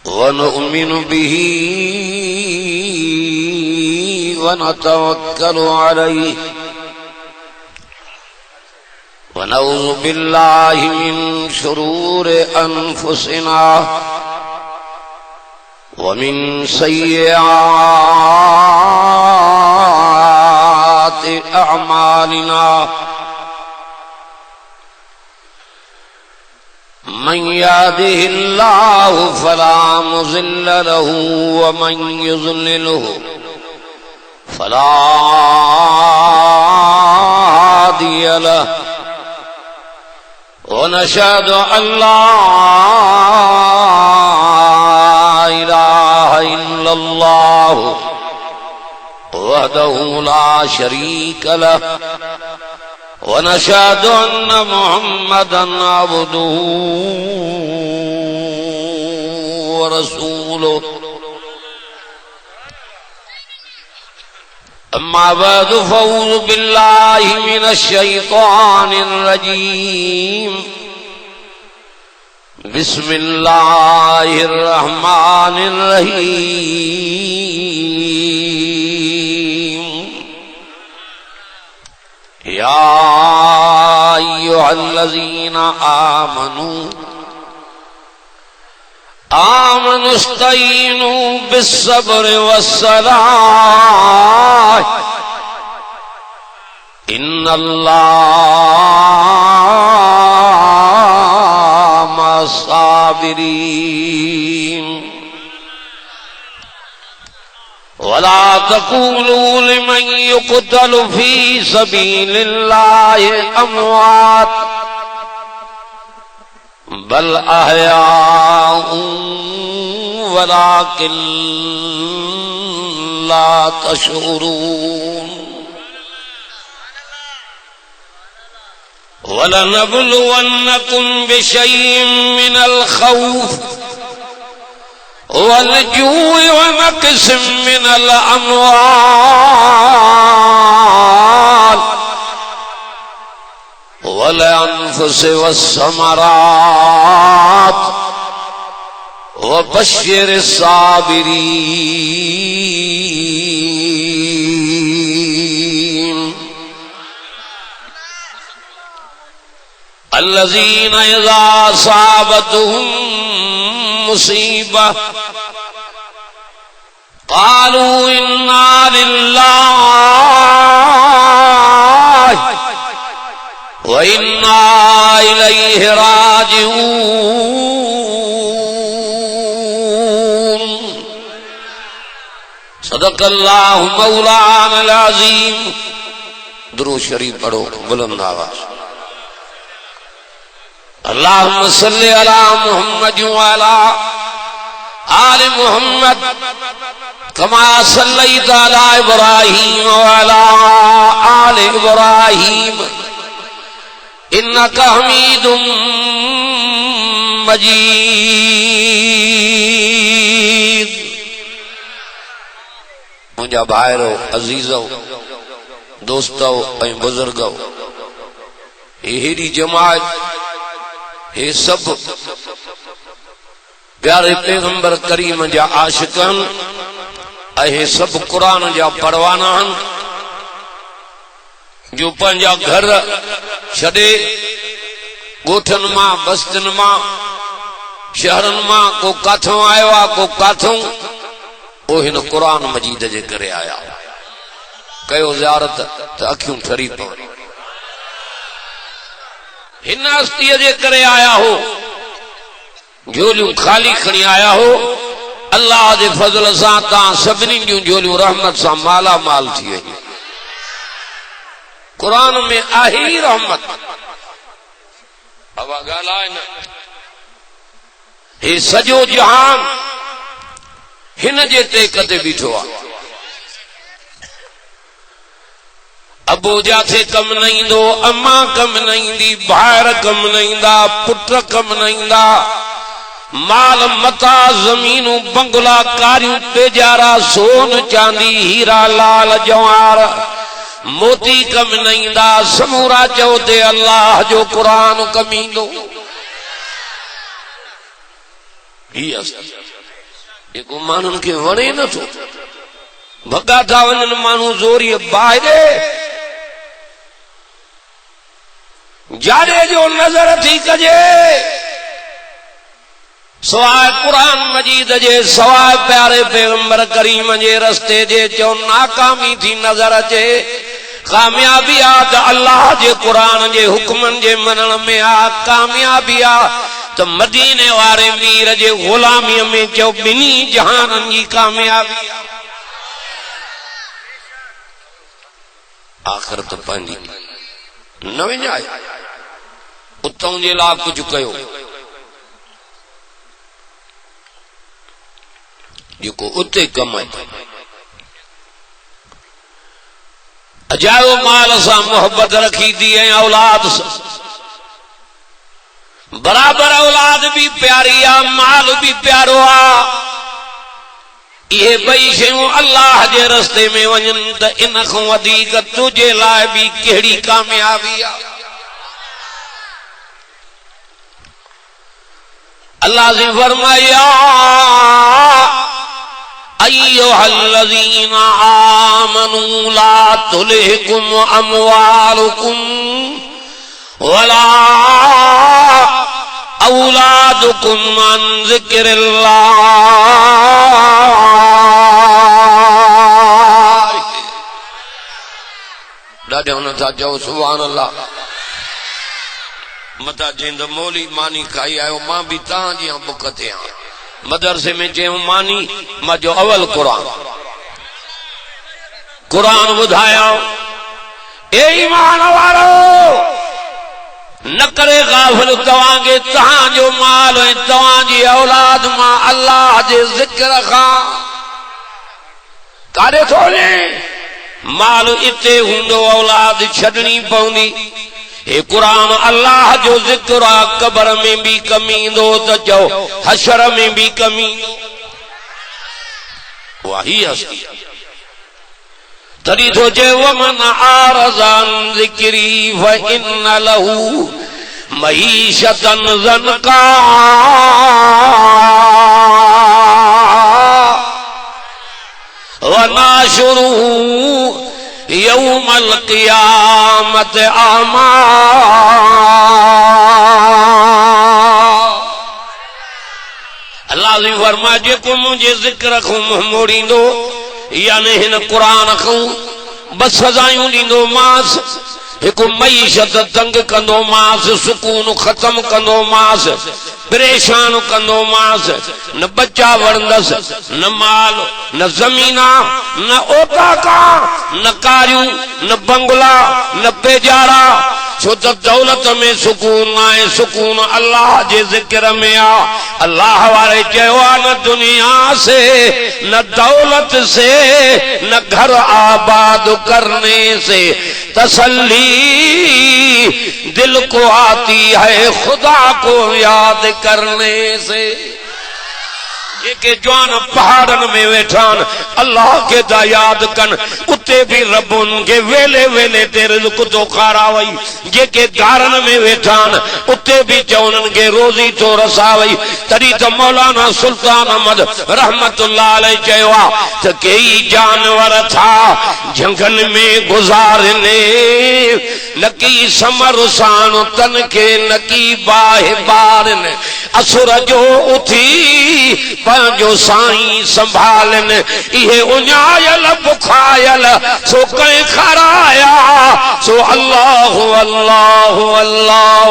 ونؤمن به ونتوكل عليه ونعوذ بالله من شرور أنفسنا ومن سيئات أعمالنا من يهده الله فلا مضل له ومن يضلله فلا هادي له ونشهد أن لا إله إلا الله وحده لا شريك له ونشهد أن محمدا عبده ورسوله أما بعد فأعوذ بالله من الشيطان الرجيم بسم الله الرحمن الرحيم يا أيها الذين آمنوا استعينوا بالصبر والصلاة إن الله مع الصابرين ولا تقولوا لمن يقتل في سبيل الله أموات بل أحياء ولكن لا تشعرون ولنبلونكم بشيء من الخوف والجوع ونقص من الأموال والأنفس والثمرات وبشر الصابرين الذين إذا أصابتهم مصيبة قالوا إنا لله وإنا إليه راجعون صدق الله مولانا العظيم درود شریف پڑھو بلند آواز اللهم صل على محمد وعلى آل محمد كما صليت على إبراهيم وعلى آل إبراهيم إنك حميد مجيد मुंहिंजा भाइरो अज़ीज़ो दोस्तो ऐं बुज़ुर्गो हेड़ी जमात हे सब प्यारे पैगंबर करीम जा आशिकन ऐं सब कुरान जा पढ़वाना जो पंहिंजा घर छॾे ॻोठनि मां बस्तियुनि मां शहरनि मां को काथों आयो आहे को काथों वो हिन कुरान मजीद जे करे आया कयो ज़ियारत त अखियूं ठरी पवनि हिन हस्तीअ जे करे आया हो झोलियूं खाली खणी आया हो अल्लाह जे फज़ल सां तव्हां सभिनी जूं झोलियूं रहमत सां माला माल थी वई कुरान में आहे ही रहमत हवा ॻाल्हाए न हे सॼो जहान हिन जे ते कदे बीठो आहे अबू जाथे कम न ईंदो अम्मा कम न ईंदी भाइर कम न ईंदा पुट कम न ईंदा माल मता ज़मीनूं बंगला कारियूं तेजारा सोन चांदी हीरा लाल जवाहर मोती कम न ईंदा समूरा चओ ते अल्लाह जो क़ुरान कम ईंदो जेको माण्हुनि खे वणे नथो। भॻा था वञनि माण्हू ज़ोरीअ ॿाहिरि जाड़े जो नज़र थी कजे सवाइ क़ुरान मजीद जे, सवाइ प्यारे पैगंबर करीम जे रस्ते जे चो नाकामी थी नज़र अचे। कामयाबी आ त अल्लाह जे क़ुरान जे हुक्मनि जे मनण में आ। कामयाबी आ त मदीने वारे मीर जे ग़ुलामीअ में चो ॿिन्ही जहाननि जी कामयाबी आ। आख़िरत पंहिंजी न विञाए, उतां जे लाइ कुझु कयो जेको उते कमाए। अजायो माल सां मोहब्बत रखी थी ऐं औलाद सां बराबर। औलाद भी प्यारी आ, माल भी प्यारो आ। ये बई शयूं अल्लाह जे रस्ते में वञनि त इन खां वधीक तुझे लाइ भी कहिड़ी कामयाबी आ। अल्लाह से फरमाया अय्युहल्लज़ीना आमनू ला तुल्हिकुम अमवालुकुम वला औलादुकुम अन ज़िक्रिल्लाह। ॾाढे हुन था चओ सुभान अल्लाह। मता चईंदो मौली मानी खाई आयो, मां भी तव्हांजी बुख ते आहियां। मदरसे में चयो मानी मां जो अवल कुरान ॿुधाया। ए ईमान वारो न करे गाफिल तव्हांखे तव्हांजो माल ऐं तव्हांजी औलाद मां अल्लाह जे ज़िक्र खां काॾे थो वञे। माल इते हूंदो, औलाद छॾणी पवंदी। हे कुरान अल्लाह जो ज़िक्र आ। कब्र में भी कमी ईंदो त चओ हशर में भी कमी। वही हस्ती तॾहिं थो चए वमन आरज़ अन ज़िक्री फ़इन्न लहू मईशतन ज़नका वनाशुरूहु यौमल क़ियामत आमा। अल्लाह जी फरमा जेको मुंहिंजे ज़िक्र खां मुंहुं मोड़ींदो यानी हिन क़ुरान खां बस सज़ायूं ॾींदो मांस। हिकु मईशत तंग कंदो मांस, सुकून ख़त्म कंदो मांस, परेशान कंदो मांस। न बच्चा वणंदस, न माल, न ज़मीना, न ओताका, न कारियूं, न बंगला, न पेजारा। छो त दौलत में सुकून आए, सुकून अल्लाह जे ज़िक्र में आ। अल्लाह वारे चयो आ न दुनिया से, न दौलत से, न घर आबाद करने से तसल्ली दिल को आती है खुदा को याद करने से। जेके जवान पहाड़न में वेठान अल्लाह के दा याद कन उते भी रब उनके वेले वेले ते रिज़्क़ तो खारावई। जेके गारन में वेठान उते भी चवनन के रोजी तो रसावई। तड़ी तो मौलाना सुल्तान अहमद रहमतुल्लाह अलैह चयो आ त कई जानवर था जंगल में गुजारने, नकी समर सान तन के नकी बाहे बारन। असुर जो उथी पंहिंजो साईं संभालन, इहे उञायल बुखायल सो कंहिं खाराया सो अल्लाह अल्लाह अल्लाह।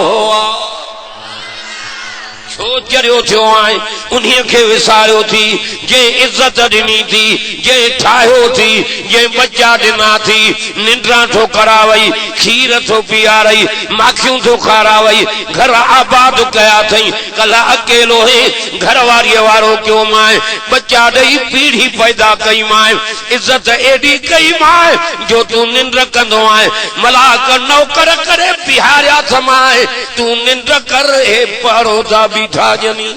छो चरियो थियो आहे उन्हीअ खे विसारियो थी जे इज्जत ॾिनी थी, जे ठाहियो थी, जे बच्चा ॾिना थी, निंड्रा थो करावई, खीर थो पीआरई, माखियूं थो खारावई, घर आबाद कया अथई। कल अकेलो ही घर वारीअ वारो कयो माए, बच्चा ॾेई पीढ़ी पैदा कई माए, इज्जत एडी कई माए जो तू निंड कंदो आहे। मलाक नौकर करे बिहारिया थमाए, तू निंड कर हे परोदा बीठा जमी।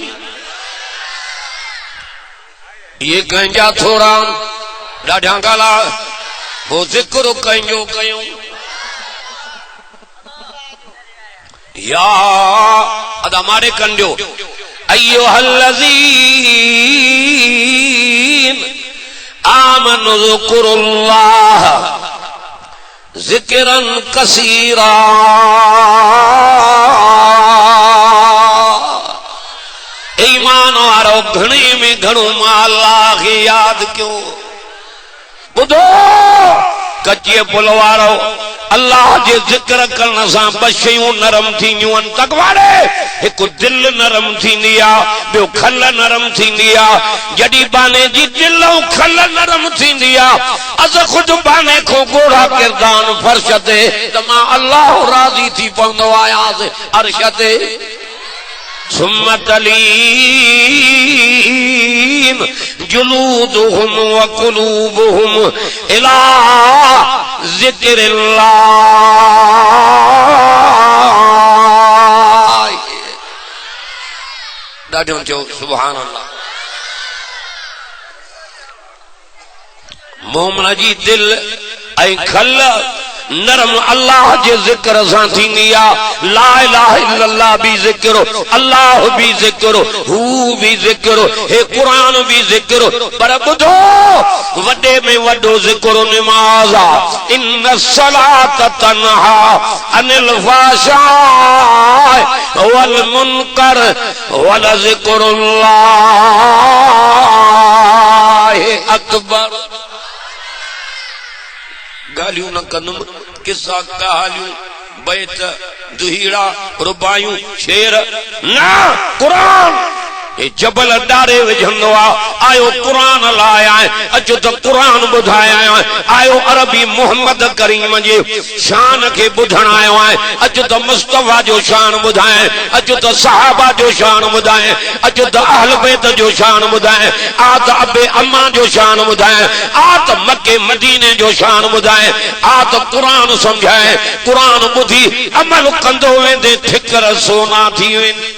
ये कंहिंजा थोरा ॾाढा गाला हो ज़िक्र कंहिंजो कयूं। या अदा मारे कंडियो अय्युहल्लज़ी आमनु ज़कुरुल्लाह ज़िक्रन कसीरा। ईमान वारो घणे में घणो अल्लाह खे याद कयो। ॿुधो कच्चे पुल वारो अल्लाह जे ज़िक्र करण सां ॿ शयूं नरम थींदियूं आहिनि। तकवाड़े हिकु दिल नरम थींदी आहे, ॿियो खल नरम थींदी आहे। जॾहिं बाने जी दिल ऐं खल नरम थींदी आहे, अस ख़ुदि बाने खो ॻोढ़ा किरदान फर्श ते त मां अल्लाह राज़ी थी पवंदो आहियां अर्श ते। सुम्मा तलीन जुलूदुहुम व कुलूबुहुम इला ज़िक्रिल्लाह। ॾाढो चओ सुभान अल्लाह। मोमिन जी दिल ऐं खल नरम अल्लाह जे ज़िक्र सां थींदी आहे। ला इलाहा इल्लल्लाह भी ज़िक्र, अल्लाह भी ज़िक्र, हू भी ज़िक्र, हे कुरान भी ज़िक्र। पर ॿुधो वॾे में वॾो ज़िक्र निमाज़ आहे। इन्न सलात तन्हा अनिल फ़ाहशाइ वल मुनकर वल ज़िक्रुल्लाह अकबर। गालियूं न कंदुमि, किस्सा कहानियूं, बैत, दुहीड़ा, रुबायूं, शेर न। कुरान ए जबल डारे विझंदो आहे। आयो कुरान लाइ आहे, अचो त कुरान ॿुधाया आयो। अरबी मोहम्मद करीम जे शान खे ॿुधण आयो आहे। अचो त मुस्तफा जो शान ॿुधाए, अचो त सहाबा जो शान ॿुधाए, अचो त अहल बैत जो शान ॿुधाए, आ त अबे अम्मा जो शान ॿुधाए, आ त मके मदीने जो शान ॿुधाए, आ त कुरान सम्झाए। कुरान ॿुधी अमल कंदो वेंदे ठिकर सोना थी वेंदी।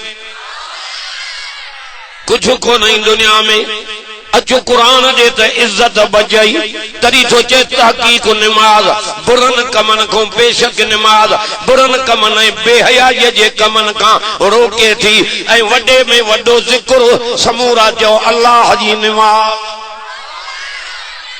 कुछ को नहीं दुनिया में। अचो कुरान जे त इज्जत बचाई तरी तो चे तहकीक नमाज बुरन कमन को बेशक नमाज बुरन कमन बेहयाई जे कमन का रोके थी। ऐं वडे में वडो ज़िक्र समूरा जो अल्लाह जी नमाज।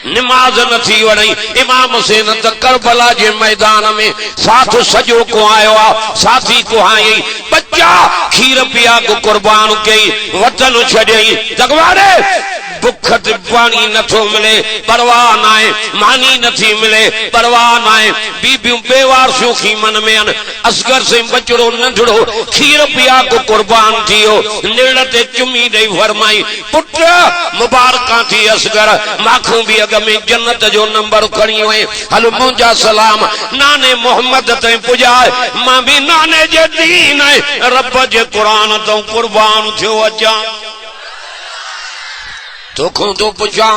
नमाज न थी वणी। इमाम हुसैन त करबला जे मैदान में साथ सजो को आयो आ, साथी को आई बच्चा खीर पिया को कुर्बान कई, वतन छॾई। तकवारे बुख ते पानी नथो मिले, परवाह नाहे, मानी नथी मिले, परवाह नाहे। बीबियूं बेवार सूखी मन में आहिनि। असगर से बचड़ो नंढड़ो खीर पिया को कुर्बान थियो। निड़ ते चुमी ॾेई फरमाई, पुट मुबारका थी असगर, माखूं बि अॻ में जन्नत जो नंबर खणी वई। हल मुंहिंजा सलाम नाने मोहम्मद ताईं पुॼाए, मां बि नाने जे दीन रब जे क़ुरान तां कुर्बान थियो अचां। तोखों तो पुछा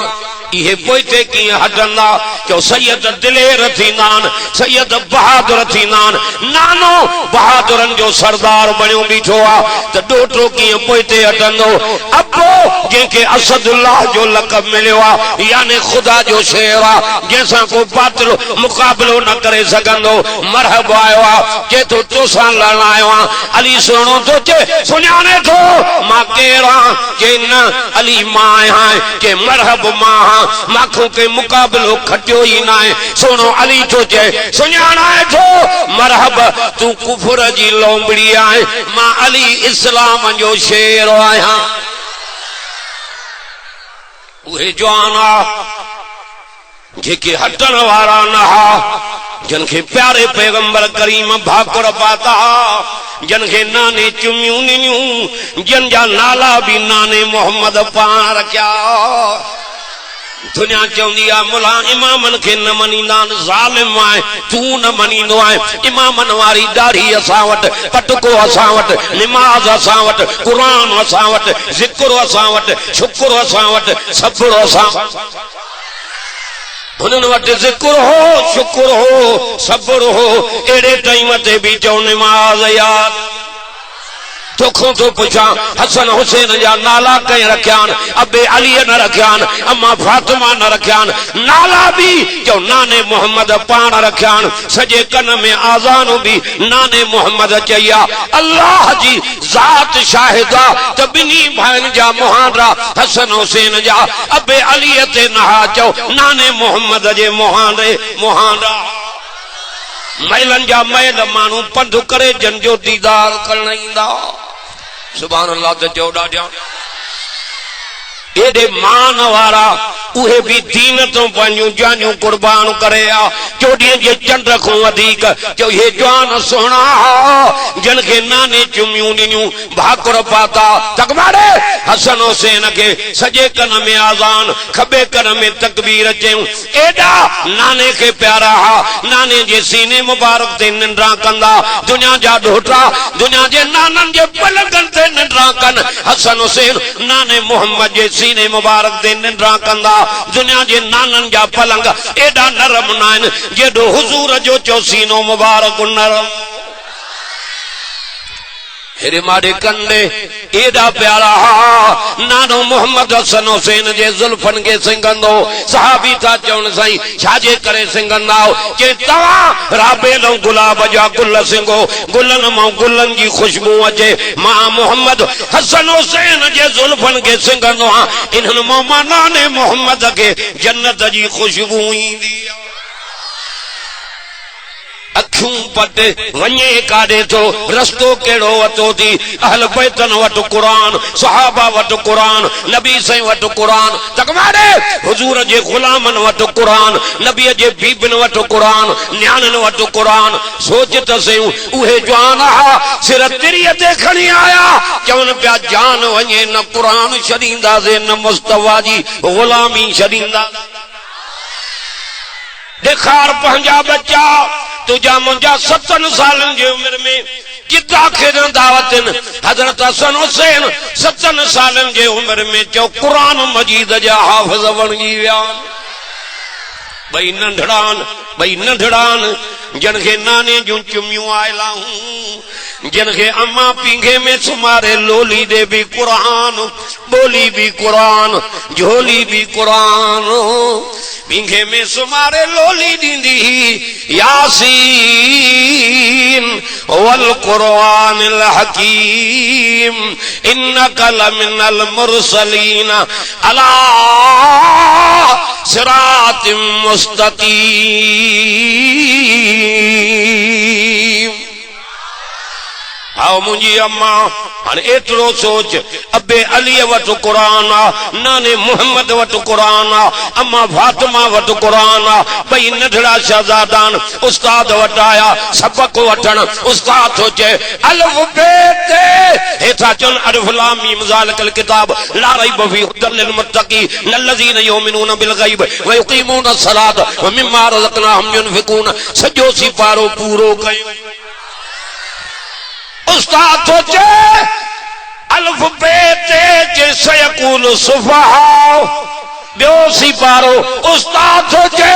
इहे पोइते कीअं हटंदा? चओ सैयद दिलेर थींदा आहिनि, सैयद बहादुर थींदा आहिनि। नानो बहादुरनि जो सरदार बणियो बीठो आहे त ॾोटो कीअं पोइते हटंदो? अबो जंहिंखे असदुल्लाह जो लक़ब मिलियो आहे, यानी ख़ुदा जो शेर आहे, जंहिंसां को बातिल मुक़ाबिलो न करे सघंदो। मरहब आयो आहे, चए थो तोसां लड़ण आयो आहियां। अली सुहिणो थो चए, सुञाणे थो मां केरु आहियां? चए न अली मां आहियां। के मरहब मां माखों के मुकाबलो खटियो ही ना है। सोनो अली तो चए सुञाणाए थो मरहब तू कुफर जी लोंबड़ी आहे, मां अली इस्लाम जो शेर आहियां। उहे जवाना जेके हटण वारा न हा, जिनखे प्यारे पैगंबर करीम भाकुर पाता, जिनखे नाने चुमियूं ॾिनियूं, जिन जा नाला भी नाने मोहम्मद पाण रखिया। दुनिया चवंदी आहे मुला इमामनि खे न मञींदा आहिनि, ज़ालिम आहे, तू न मञींदो आहे। इमामनि वारी दाढ़ी असां वटि, पटको असां वटि, निमाज़ असां वटि, क़ुरान असां वटि, ज़िक्र असां वटि, शुक्र असां वटि, सब्र असां उन्हनि वटि ज़िक्र हो, शुक्र हो, सब्र हो। अहिड़े टाइम ते बि चओ निमाज़ याद। तोखों तो पुछा हसन हुसैन जा नाला कई रखियान, अबे अली न रखियान, अम्मा फातिमा न रखियान, नाला भी जो नाने मोहम्मद पान रखियान, सजे कन में आजान भी नाने मोहम्मद चया। अल्लाह जी जात शाहिदा त बिनी भाइन जा मुहांडा हसन हुसैन जा अबे अली ते नहा चो नाने मोहम्मद जे मुहांडा मैलन जा मैल मानू पंध करे जन जो दीदार करण ईंदा। सुभान अल्लाह ते चौड़ा ॼा एडे मान वारा उहे भी दीन तो पंहिंजूं जानियूं कुर्बान करे आ। चोॾीअ जे चंड खां वधीक जो हे जवान सोहणा जन खे नाने चुमियूं ॾिनियूं भाकुर पाता तकबारे हसन हुसैन के सजे कन में आजान खबे कन में तकबीर चयूं। एडा नाने के प्यारा हा, नाने जे सीने मुबारक ते निंड्रा कंदा, दुनिया जा ढोटा दुनिया जे नानन जे पलकन ते निंड्रा कन। हसन हुसैन नाने मोहम्मद जे सीने मुबारक ते निंड्रा कंदा, दुनिया जे नानन जा पलंग एडा नरम नाइन जेडो हुजूर जो चो सीनो मुबारक नरम। हेरे मारे कंदे एडा प्यारा नानो मोहम्मद हसन हुसैन जे जुल्फन के सिंगंदो। सहाबी था चवण साईं छाजे करे सिंगंदा के तवा राबेलो गुलाब जा गुल सिंगो, गुलन मां गुलन जी खुशबू अचे, मां मोहम्मद हसन हुसैन जे जुल्फन के सिंगंदो इन्हन मां नाने मोहम्मद के जन्नत जी खुशबू ईंदी। अखियूं पटे वञे काॾे तो रस्तो केड़ो वतो थी। अहल बैतन वटि कुरान, सहाबा वटि कुरान, नबी साईं वटि कुरान, तकवारे हुजूर जे गुलामन वटि कुरान, नबी जे बीबिन वटि कुरान, न्याणन वटि कुरान। सोच त सयूं उहे जवान हा सिर तिरीअ ते खणी आया चवनि पिया जान वञे न कुरान छॾींदासीं न मुस्तफा जी गुलामी छॾींदा। ॾेखार पंहिंजा बच्चा तुझा मुंहिंजा 7 सालन जी उम्र में किता खेॾण दावतन। हज़रत हसन हुसैन 7 सालन जी उम्र में चो कुरान मजीद जा हाफ़िज़ बणजी विया। भई नंढड़ान जन खे नाने जूं चुमियूं आयला हूं, जन खे अम्मा पींघे में सुमारे लोली दे भी कुरान, बोली भी कुरान, झोली भी कुरान, पींघे में सुमारे लोली दींदी यासीन वल कुरानिल हकीम इन्नका लमिनल मुरसलीन अला सिरातिम मुस्तकीम। आओ मुझी अम्मा हाणे एतिरो सोच अबे अली वटि कुरान आ, नाने मोहम्मद वटि कुरान आ, अम्मा फातिमा वटि कुरान आ। भई नंढड़ा शहजादान उस्ताद वटि आया सबक वठण। उस्ताद थो चए अलिफ बे ते हेठा चल अलिफ लाम मीम ज़ालिकल किताब ला रैब फीह हुदल लिल मुत्तक़ीन अल्लज़ीना युमिनूना बिल गैब व युक़ीमूना सलात व मिम्मा रज़क़नाहुम युनफ़िक़ून। सॼो सिपारो पूरो कयो। उस्ताद तो चे अल्फ बेते के सयकुल सुफहा ॿियो सिपारो। उस्ताद तो चे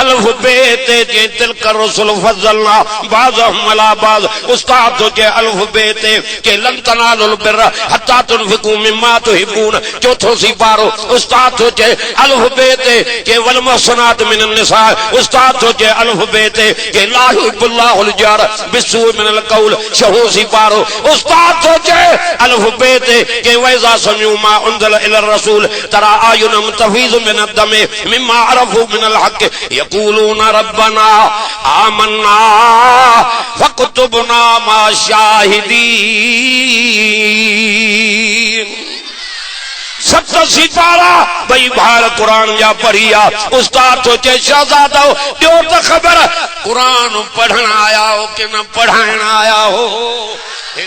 अल्फ बेते के तिलकर रसूल फज़लना बाज़हुम अला बाज़। उस्ताद तो चे अल्फ बेते के लन तनालुल बिर्र हत्ता तुनफ़िक़ू मिम्मा तुहिब्बून। चौथो सिपारो। उस्ताद तो चे अल्फ बेते के वल मुहसनात मिनन निसा। उस्ताद तो चे अल्फ बेते के ला युहिब्बुल्लाहुल जार बिस्सूइ मिनल क़ौल। छहो सिपारो। उस्ताद तो चे अल्फ बेते के वैज़ा समिउ मा उनज़िल इलर रसूल तरा आयुनहुम मिन अद्दमे मिम्मा अरफू मिनल हक़ यक़ूलून रब्बना आमन्ना फक्तुबना मा शाहिदीन। 7 सिपारा भई भार कुरान जा पढ़िया। उस्ताद तो चे शहजादा ॿियो त ख़बर कुरान पढ़ण आया हो कि न पढ़ाइण आया हो।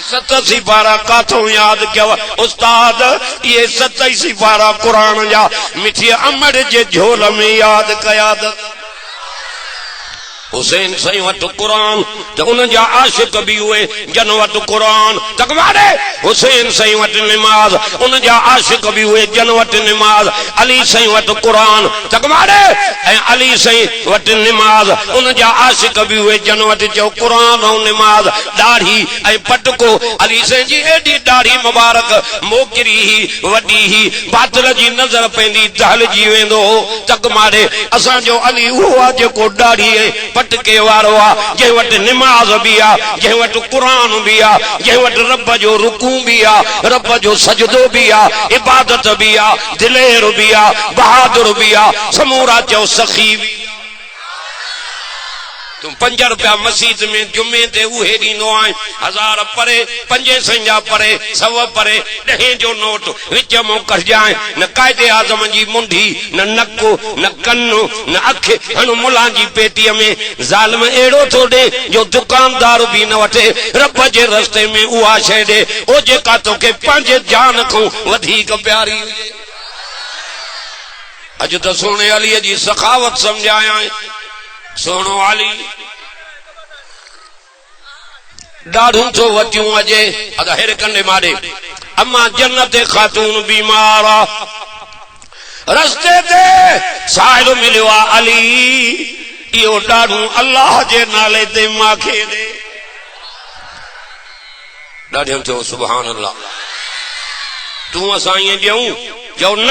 7 सिपारा काथों याद कयो उस्ताद? ये 7 सिपारा कुरान जा मिठी अमड़ जे झोल में याद कया। हुसैन सही वट कुरान तो उन जा आशिक भी हुए जन वट कुरान तकवाड़े हुसैन सही वट नमाज उन जा आशिक भी हुए जन वट नमाज अली सही वट कुरान तकवाड़े अली सही वट नमाज उन जा आशिक भी हुए जन वट जो कुरान और नमाज दाढ़ी ए पटको अली सही जी एडी दाढ़ी मुबारक मोकरी ही वडी ही बादल जी नजर पेंदी दहल जी वेंदो तकमाड़े असा जो अली हुआ जो दाढ़ी पटके वारो आ जे वट नमाज भी आ जे वट कुरान भी आ जे वट रब जो रुकू भी आ रब जो सजदो भी आ इबादत भी आ दिलेर भी आ बहादुर भी आ समूरा चो सखी भी तुम 5 रुपया मस्जिद में जुमे ते उहे ॾींदो आहीं 1000 परे 5 संजा परे 100 परे 10 जो नोट विच में कढजाए न कायदे आज़म जी मुंडी न नक न कन्नु न अख हनु मुला जी पेटीअ में ज़ालिम एड़ो थो ॾे जो दुकानदार भी न वठे रब जे रस्ते में उहा शइ ॾे ओ जेका तोखे पंहिंजे जान खां वधीक प्यारी हुजे अॼु त सोने अलीअ जी सखावत समझाया सोनो अली ॾाढो थो वटियूं अजे अदा हेरे कंडे मारे अम्मा जन्नत खातून बीमार रस्ते ते साहिल मिलियो आहे अली इहो ॾाढो अल्लाह जे नाले ते माखे दे ॾाढो थियो सुभान अल्लाह तूं असां ईअं ॾियूं चओ न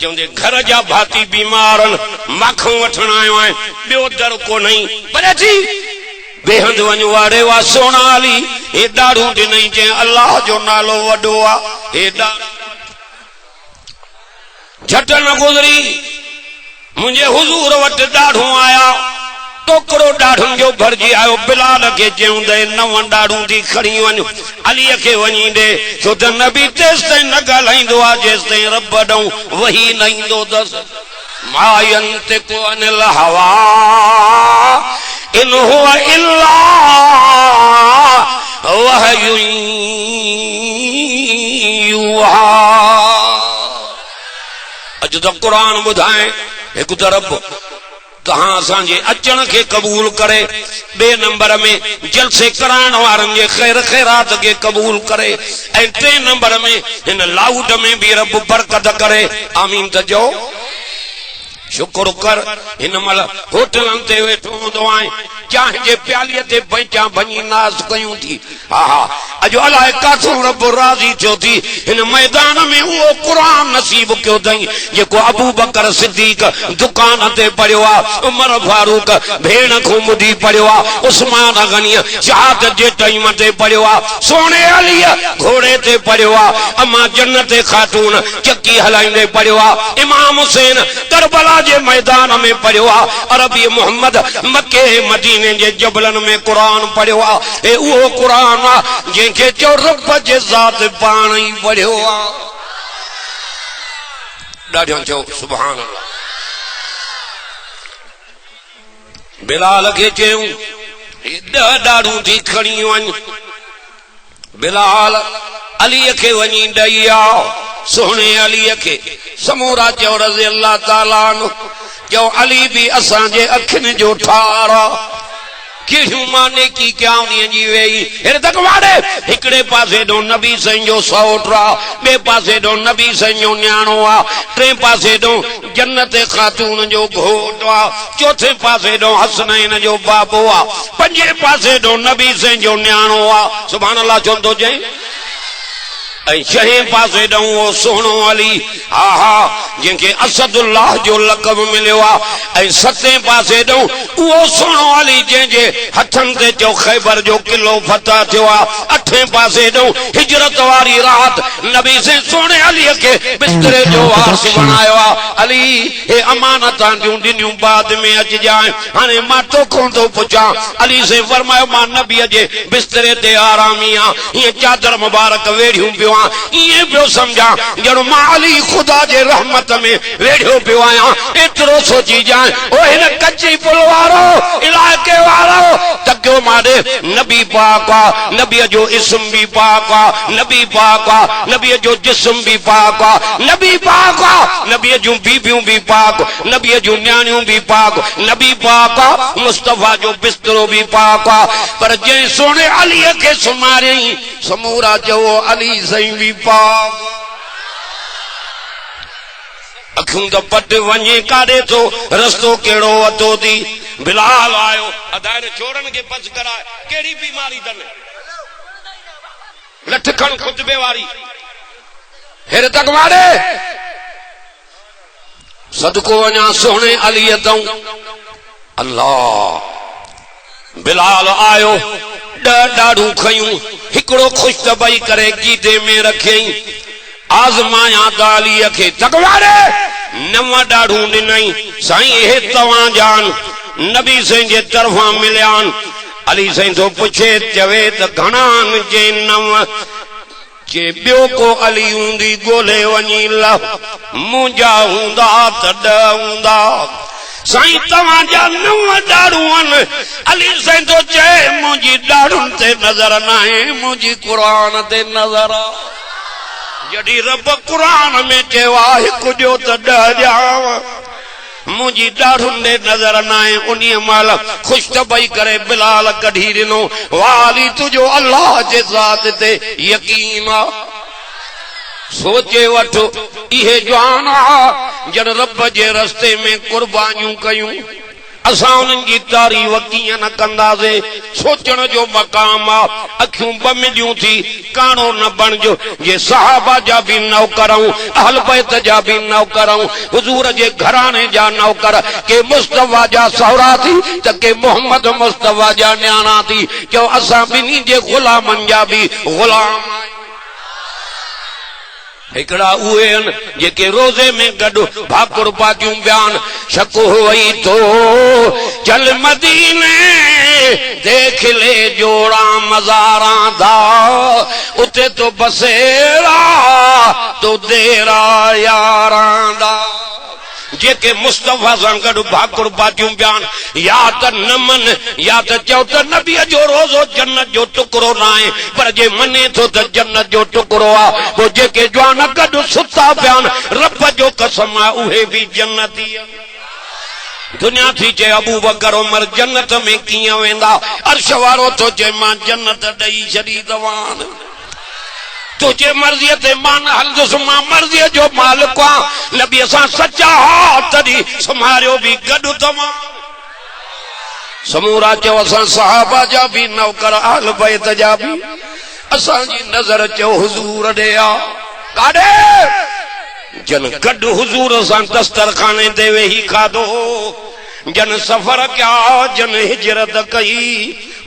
चवंदे घर जा भाती बीमार माखूं वठण आयो आहियां ॿियो दर को नहीं पर अची बेहंद वञ वाड़े वा सोना अली हे ॾाढो ॾिनई जे अल्लाह जो नालो वॾो आहे हे झट न गुज़री मुंहिंजे हुज़ूर वटि ॾाढो आया टोकरो ॾाढुनि जो भरिजी आयो बिलाल खे चयूं 9 ॾाढूं थी खणी वञ अलीअ खे वञी ॾे छो त नबी तेसि ताईं न ॻाल्हाईंदो आहे जेसि ताईं रब ॾऊं वही न ईंदो अथसि मा यंतिकु अनिल हवा इन हुवा इल्ला वहयुन युहा अॼु त क़ुरान ॿुधाए हिकु तरफ़ तहां असांजे अचण खे क़बूल करे बे नंबर में जलसे कराइण वारनि जे ख़ैर ख़ैरात खे क़बूल करे ऐं 3 नंबर में हिन लाउड में भी रब बरकत करे आमीन त जो शुक्र कर हिन मल होटलन ते वेठो हूंदो आहीं चांहि जे प्यालीअ ते बचा भञी नाज़ कयूं थी हा हा अॼु अलाए काथों रब राज़ी थियो थी हिन मैदान में उहो क़ुरान नसीब कयो अथई जेको अबू बकर सिद्दीक़ दुकान ते पढ़ियो आहे उमर फारूक भेण खां ॿुधी पढ़ियो आहे उस्मान गनी शहादत जे टाइम ते पढ़ियो आहे सोने अलीअ घोड़े ते पढ़ियो आहे अम्मा जन्नत खातून चकी हलाईंदे पढ़ियो आहे इमाम हुसैन करबला जे मैदान में पढ़ियो आहे अरबी मोहम्मद मक्के मदीने जे जबलन में कुरान पढ़ियो आहे ए उहो कुरान आहे जंहिंखे चो रब जे ज़ात पाण ई पढ़ियो आहे ॾाढो चओ सुभान अल्लाह बिलाल खे चयूं 10 ॾाढूं थी खणी वञ बिलाल अलीअ खे वञी ॾई आओ सोने अलीअ खे समूरा चयो रज़ी अल्लाह ताला अन्हु जो अली भी असांजे अखियुनि जो ठार कहिड़ियूं माने की क्या जी वेई हेरे तक वाड़े हिकड़े पासे डो नबी साईं जो सौट आहे ॿिए पासे डो नबी साईं जो न्याणो आहे टे पासे डो जन्नत खातून जो घोट आहे चौथे पासे डो हसनैन जो बाबो आहे पंजे पासे डो नबी साईं जो न्याणो आहे सुभान अल्लाह चवंदो जंहिं छहें पासे ॾऊं सोनो अली हा हा जंहिंखे असदुल्लाह जो लक़ब मिलियो आहे ऐं सतें पासे ॾऊं उहो सोनो अली जंहिंजे हथनि ते चयो ख़ैबर जो किलो फतह थियो आहे अठें पासे ॾऊं हिजरत वारी रात नबी से सोने अलीअ खे बिस्तरे जो वारस बणायो आहे अली हे अमानतां जूं ॾिनियूं बाद में अचिजांइ हाणे मां तोखां थो पुछां अली से फरमायो मां नबीअ जे बिस्तरे ते आरामी आहियां हीअं चादर मुबारक वेढ़ियूं पियो ये पियो समझा जड़ो माली खुदा जे रहमत गुरबत में वेढ़ियो पियो आया एतरो सोची जाए ओ इन कच्ची पुल वारो इलाके वारो तकियो मारे नबी पाक आ नबी जो इस्म भी पाक आ नबी पाक आ नबी जो जिस्म भी पाक आ नबी पाक आ नबी जो बीबियों भी पाक नबी जो न्याणियों भी पाक नबी पाक आ मुस्तफा जो बिस्तरो भी पाक आ पर जे सोने अली के सुमारे समूरा जो अली सही भी पाक अखियों तो पट वञे काॾे थो रस्तो कहिड़ो अतो थी बिलाल आयो अदायर छोरन के पछ कराए केड़ी बीमारी दन लठ खण खुतबे वारी हेर तक मारे सदको वञा सोने अली तऊं अल्लाह बिलाल आयो डाड़ू खयूं हिकड़ो खुश तबई करे गीदे में रखियई आज़माया दाली के तकवारे नव डाड़ू ॾिनई साईं हे तवां जान नबी साईं जे तरफां मिलियान अली साईं तो पुछे चवे त घणान जे नव जे ॿियो को अली हूंदी ॻोल्हे वञी ला मुंहिंजा हूंदा त ॾह हूंदा साईं तव्हां जा नव ॾाड़ू आहिनि अली साईं तो चए मुंहिंजी ॾाड़ुनि ते नज़र न आहे मुंहिंजी क़ुरान ते नज़र आहे जॾहिं रब क़ुरान में चयो आहे हिकु ॾियो त ॾह ॾियांव मुंहिंजी ॾाड़ुनि ते नज़र न आहे उन्हीअ महिल ख़ुशि तबई करे बिलाल कढी ॾिनो वाली तुंहिंजो अल्लाह जे ज़ात ते यकीन आहे सोचे वठो इहे जवान आ जन रब जे रस्ते में कुर्बानियूं कयूं असां उन्हनि जी तारीफ़ कीअं न कंदासीं सोचण जो मक़ाम आ अखियूं ॿ मिलियूं थी काणो न बणिजो जे सहाबा जा भी नौकरूं अहल बैत जा भी नौकरूं हुजूर जे घराने जा नौकर के मुस्तफा जा सहुरा थी त के मोहम्मद मुस्तफा जा न्याणा थी क्यों असां ॿिन्ही जे ग़ुलामनि जा भी ग़ुलाम हिकड़ा उहे आहिनि जेके रोज़े में गॾु भाकुर पाकियूं बयान शक हुई तो चल मदीने देख ले जोड़ा मज़ारा दा उते तो बसेरा तो देरा यारां दा जेके मुस्तफा सां गॾु भाकुर पाकियूं बयान या त न मन या त चओ त नबी जो रोज़ो जन्नत जो टुकड़ो न आहे पर जे मने थो त जन्नत जो टुकड़ो आहे पोइ जेके जवान गॾु सुता बयान रब जो कसम आहे उहे भी जन्नती दुनिया थी चए अबू बकर उमर जन्नत में कीअं वेंदा अर्श वारो तो चए मां जन्नत ॾेई छॾी तव्हां तुझे मर्जी ते मान हलदुस मां मर्जी जो मालिक आ नबी असां सच्चा हा तॾहिं संभारियो भी गॾु तव्हां समूरा चयो असां सहाबा जा भी नौकर अहल बैत जा भी असांजी नज़र चयो हुजूर ॾे आ काॾे जन गॾु हुजूर सां दस्तरखाने ते वेही खाधो जन सफ़र कया जन हिजरत कई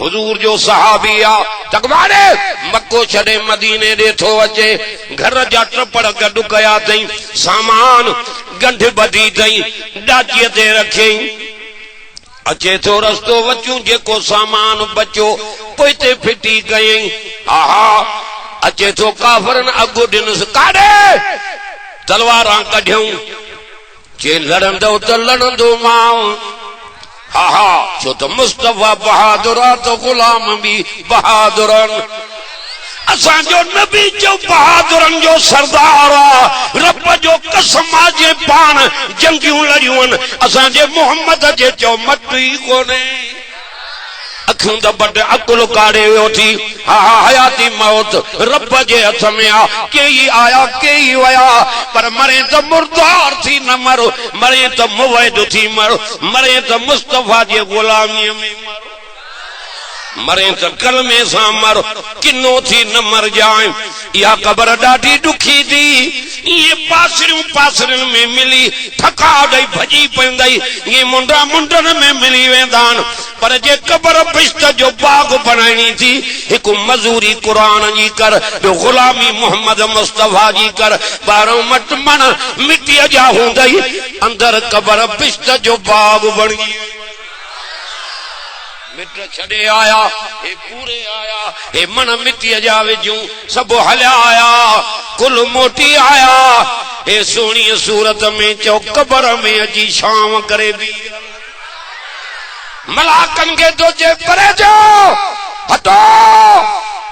हुजूर जो सहाबी आ तकवारे मक्को छॾे मदीने ॾे थो अचे घर जा टपड़ गॾु कया अथई सामान गंढ ॿधी अथई ॾाचीअ ते रखियई अचे थो रस्तो वचूं जेको सामान बचियो पोइ ते फिटी कयई आहा अचे थो काफ़रनि अॻु ॾिनुसि काॾे तलवारां कढियूं जे लड़ंदो त लड़ंदो मां हा हा छो त मुस्तफा बहादुर आ तो गुलाम भी बहादुर असांजो नबी जो बहादुरन जो सरदार आ रब जो कसम जे पान जंगियूं लड़ियूं असांजे मोहम्मद जे चो मट ही कोने अखियूं त बट अकुल काढ़े वियो थी हा हयाती मौत रब जे हथ में आ कई आया कई वया पर मरे त मुर्दार थी न मरो मरे त मुवैद थी मरो मरे त मुस्तफा जे गुलामीअ में मरो मरे त कलमे सां मरो किनो थी न मर जाए या कबर ॾाढी ॾुखी थी ये पासरियूं पासरियुनि में मिली थका ॾेई भॼी पवंदई ये मुंडा मुंडन में मिली वेंदा आहिनि पर जे कबर बिश्त जो बाग बनाइणी थी हिकु मजूरी क़ुरान जी कर ॿियो ग़ुलामी मोहम्मद मुस्तफा जी कर ॿाहिरों मट मण मिटीअ जा हूंदई अंदर कबर बिश्त जो बाग बणी मिट छड़े आया ए पूरे आया ए मन मिट्टी जा विजूं सब हलिया आया कुल मोटी आया ए सोनी सूरत में चो कबर में अजी शाम करे भी मलाकन के दोजे परे जाओ हटो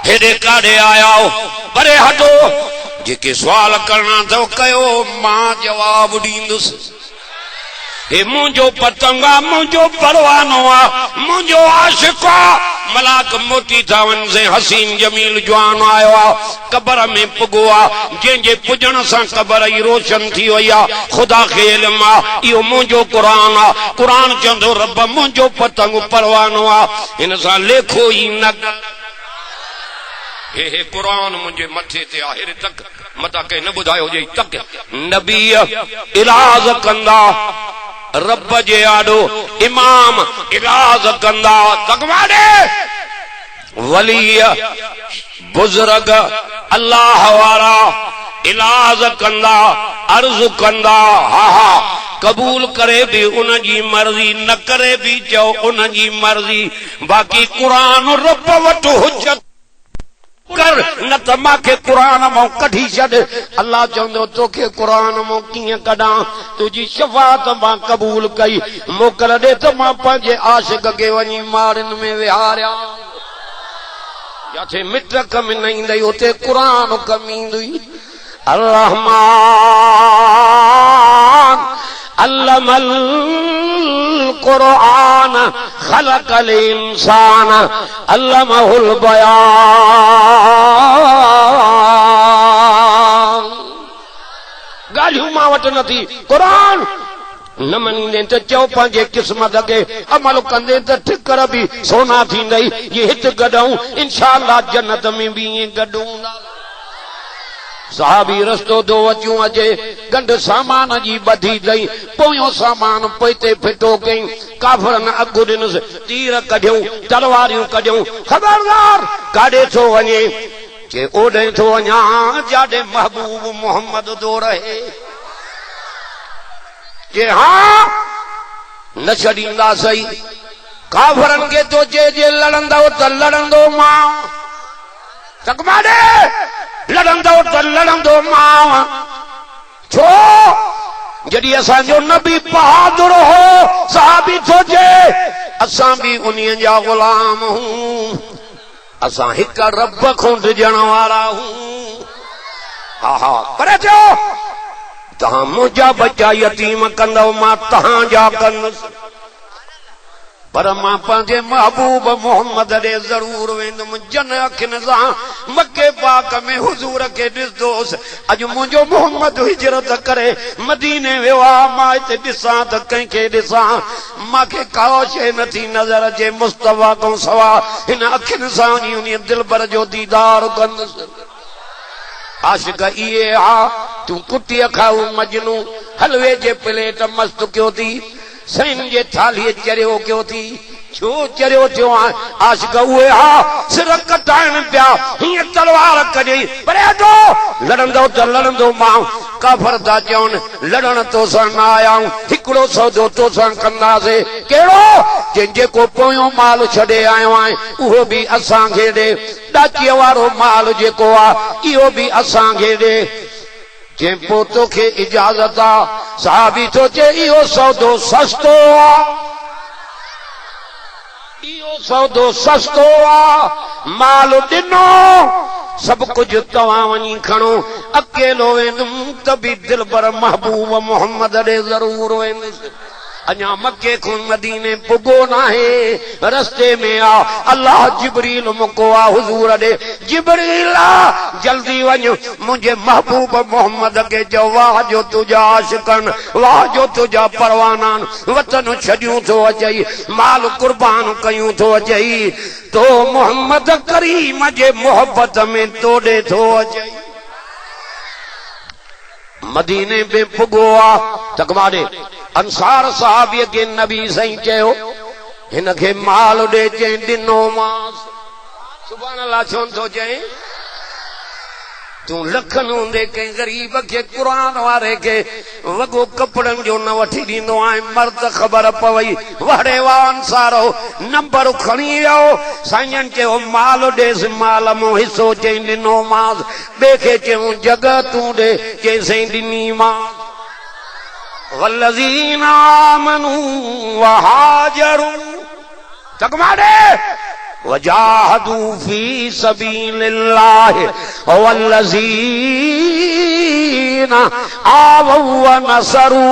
हेडे काढ़े आया परे हटो जेके सवाल करना तो कयो मां जवाब दींदुस हे मुझो पतंगा मुझो परवानो आ मुझो आशिक आ मलाक मोटी थावन से हसीन जमील जवान आयो आ कबर में पुगो आ जे पुजण सा कबर ही रोशन थी वई आ खुदा खे इल्म आ इहो मुझो कुरान आ कुरान चंदो रब मुझो पतंग परवानो आ इन सा लेखो ही न हे कुरान मुझे मथे ते आ हेरे तक मता के न बुधायो जे तक नबी इलाज कंदा रब जे आडो इमाम इलाज कंदा तकवाडे वली बुजुर्ग अल्लाह वारा इलाज कंदा अर्ज कंदा हा हा कबूल करे भी उन जी मर्जी न करे भी चो उन जी मर्जी बाकी कुरान रब वट हुज्जत कर न त माखे कुरान मो कढी छॾ अल्लाह चवंदो तोखे कुरान मो कीअं कढां तुंहिंजी शफ़ाअत मां कबूल कई मोकल ॾे त मां पंहिंजे आशिक खे वञी मारिन में विहारिया जिथे मिट कम न ईंदई उते कुरान कम ईंदुई रहमान अल्लमल कुरान खलकल इंसान अल्लमहुल बयान गालियूं मां वटि नथी कुरान न मञींदे त चओ पंहिंजे क़िस्मत खे अमल कंदे त ठिकर बि सोना थींदई ये हित गॾूं इंशाअल्लाह जन्नत में बि ईअं गॾूं साहबी रस्तो दो अचूं अचे गंढ सामान जी बधी दई पोयों सामान पोइते फिटो कई काफरन अगु ॾिनुसि तीर कढियूं तलवारियूं कढियूं खबरदार काॾे थो वञे के ओॾे थो वञा जाॾे महबूब मोहम्मद दो रहे के हाँ न छॾींदा सही काफरन खे तो जे लड़ंदो त लड़ंदो मां चकमाडे लड़ंदो त लड़ंदो मां छो जॾहिं असांजो नबी बहादुर हो साहबी थो चए असां बि उन्हीअ जा गुलाम हूं असां हिक रब खां डिॼण वारा हूं हा हा पर चओ तहां मुंहिंजा बच्चा यतीम कंदव मां तहांजा कंदुसि पर मां पंहिंजे महबूब मोहम्मद ॾे ज़रूर वेंदुमि जन अखियुनि सां मके पाक में हुज़ूर खे ॾिसंदोसि अॼु मुंहिंजो मोहम्मद हिजरत करे मदीने वियो आहे मां हिते ॾिसां त कंहिंखे ॾिसां मूंखे का शइ नथी नज़र अचे मुस्तफ़ा खां सवाइ हिन अखियुनि सां उन दिलबर जो दीदार कंदुसि आशिक इहे हा तूं कुटीअ खाऊ मजनू हलवे जे प्लेट मस्त कयो थी सैन जे थालीअ चरियो कयो थी छो चरियो थियो आशिक उहे हा सिर कटाइण पिया हीअं तलवार कढी परे हटो लड़ंदो त लड़ंदो मां काफर था चवनि लड़ण तोसां न आयाऊं हिकिड़ो सौदो तोसां कंदासीं कहिड़ो जेको पोयों माल छॾे आयो आहीं उहो बि असांखे ॾे ॾाचीअ वारो माल जेको आहे इहो बि असांखे ॾे जे पोइ तोखे इजाज़त आहे साहबी थो चए इहो सौदो सस्तो आहे इहो सौदो सस्तो आहे माल ॾिनो सब कुछ तव्हां वञी खणो अकेलो वेंदुमि त बि दिलबर महबूब मोहम्मद ॾे ज़रूर वेंदुसि अञा मके खां मदीने पुगो नाहे रस्ते में आ अल्लाह जिब्रील मुको आ हुजूर ॾे जिब्रील जल्दी वञ मुंहिंजे महबूब मोहम्मद खे चओ वाह जो तुंहिंजा आशिकन वाह जो तुंहिंजा परवानान वतन छॾियूं थो अचई माल कुर्बान कयूं थो अचई तो मोहम्मद करीम जे मोहब्बत में तोड़े थो अचई मदीने में पुगो आ तकवाडे अंसार साहबीअ खे नबी साईं चयो हिन खे माल ॾे चई ॾिनो मांस सुभाणे अल्लाह छो थो चई तू लखन हूंदे के गरीब के कुरान वारे के वगो कपड़न जो न वठी दींदो आए मर्द खबर पवई वड़े वान सारो नंबर खणी वियो साईं के माल देस माल मो हिस्सो चई दिनो मास बेखे चऊं जगह तू दे चई दिनी मास वल्लज़ीना आमनू वहाजरू तकमाडे वजाहदू फी सबीलिल्लाह वल्लज़ीना आवौ व नसरू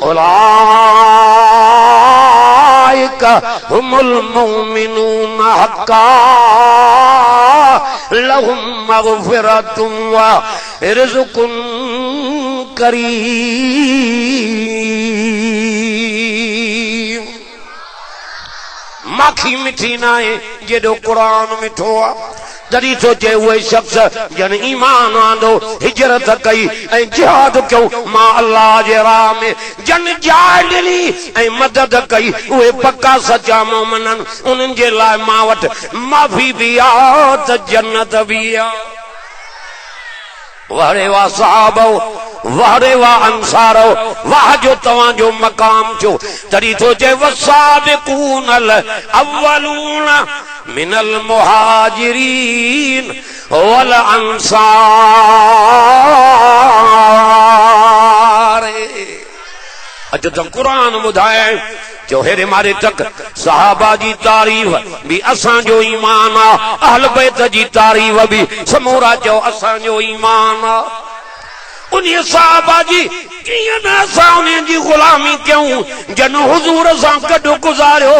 उलाइका हुमुल मुमिनून हक्का लहुम मग़फ़िरतुन व रिज़्क़ुन करीम। माखी मिठी नाए जेडो कुरान मिठो आ जड़ी सोचे उहे शख्स जन ईमान आंदो हिजरत कई ऐं जिहाद कयो मां अल्लाह जे राह में जन जान ॾिनी ऐं मदद कई उहे पक्का सच्चा मोमिनन उन्हनि जे लाइ मां वटि माफ़ी भी आ त जन्नत भी आ। वारे वा साहबो वारे वा अंसारो वाह जो तवां जो मकाम छो तड़ी तो जे वसाबिकूनल अव्वलून मिनल मुहाजिरीन वल अंसार। अज तो कुरान ॿुधाए जो हेरे मारे तक सहाबा जी तारीफ़ भी असां जो ईमान आ अहल बैत जी तारीफ़ भी समूरा जो असां जो ईमान आ। उन्हीं सहाबा जी कियां न असां उन्हीं जी गुलामी क्यों जन हुजूर सां गॾु गुज़ारियो